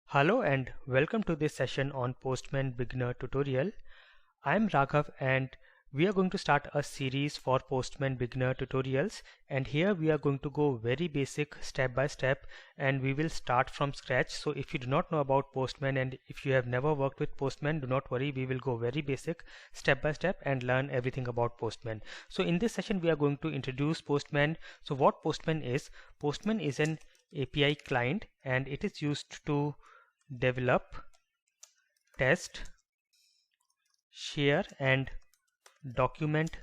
Hello and welcome to this session on Postman beginner tutorial. I'm Raghav and we are going to start a series for Postman beginner tutorials, and here we are going to go very basic step by step and we will start from scratch. So if you do not know about Postman and if you have never worked with Postman, do not worry, we will go very basic step by step and learn everything about Postman. So in this session we are going to introduce Postman. So what Postman is an API client and it is used to develop, test, share and document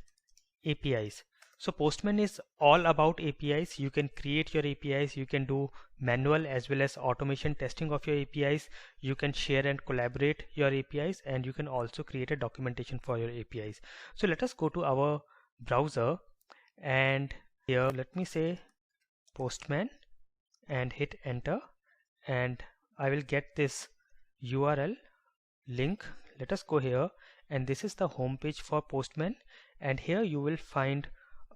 APIs. So Postman is all about APIs. You can create your APIs, you can do manual as well as automation testing of your APIs, you can share and collaborate your APIs, and you can also create a documentation for your APIs. So let us go to our browser and here let me say Postman and hit enter, and I will get this URL link. Let us go here, and this is the home page for Postman, and here you will find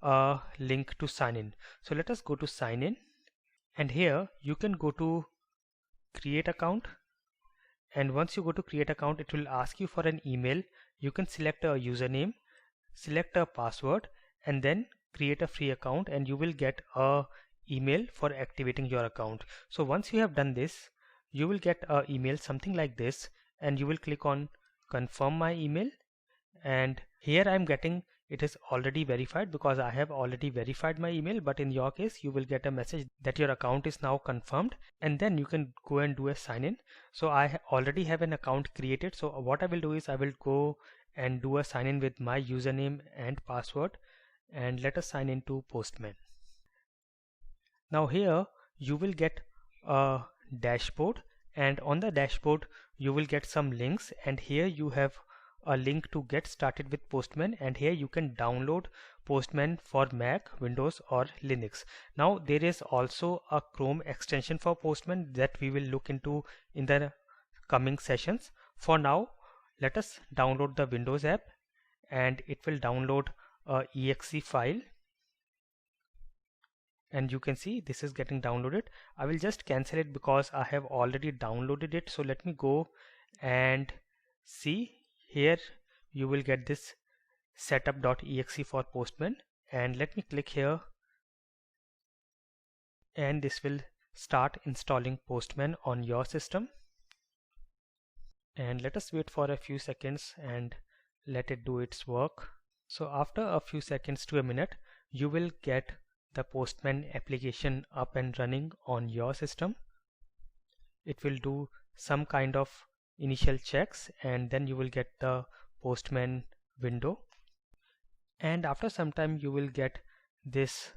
a link to sign in. So let us go to sign in, and here you can go to create account, and once you go to create account it will ask you for an email. You can select a username, select a password, and then create a free account, and you will get a email for activating your account. So once you have done this, you will get an email something like this, and you will click on confirm my email, and here I am getting it is already verified because I have already verified my email, but in your case you will get a message that your account is now confirmed, and then you can go and do a sign in. So I already have an account created, so what I will do is I will go and do a sign in with my username and password, and let us sign into Postman. Now here you will get a dashboard, and on the dashboard you will get some links, and here you have a link to get started with Postman, and here you can download Postman for Mac, Windows or Linux. Now there is also a Chrome extension for Postman that we will look into in the coming sessions. For now let us download the Windows app, and it will download a exe file, and you can see this is getting downloaded. I will just cancel it because I have already downloaded it. So let me go and see. Here you will get this setup.exe for Postman, and let me click here, and this will start installing Postman on your system. And let us wait for a few seconds and let it do its work. So after a few seconds to a minute, you will get the Postman application up and running on your system. It will do some kind of initial checks, and then you will get the Postman window, and after some time you will get this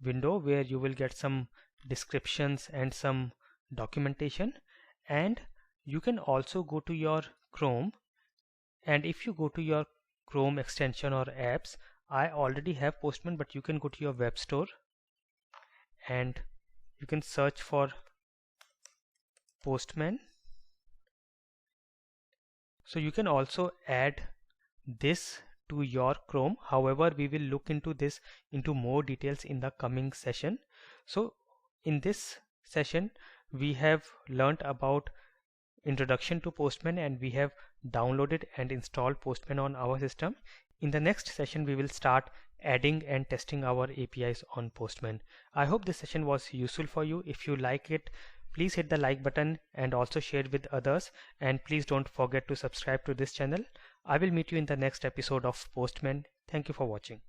window where you will get some descriptions and some documentation. And you can also go to your Chrome, and if you go to your Chrome extension or apps, I already have Postman, but you can go to your web store and you can search for Postman. So you can also add this to your Chrome. However, we will look into this into more details in the coming session. So in this session we have learnt about introduction to Postman, and we have downloaded and installed Postman on our system. In the next session we will start adding and testing our APIs on Postman. I hope this session was useful for you. If you like it, please hit the like button and also share it with others, and please don't forget to subscribe to this channel. I will meet you in the next episode of Postman. Thank you for watching.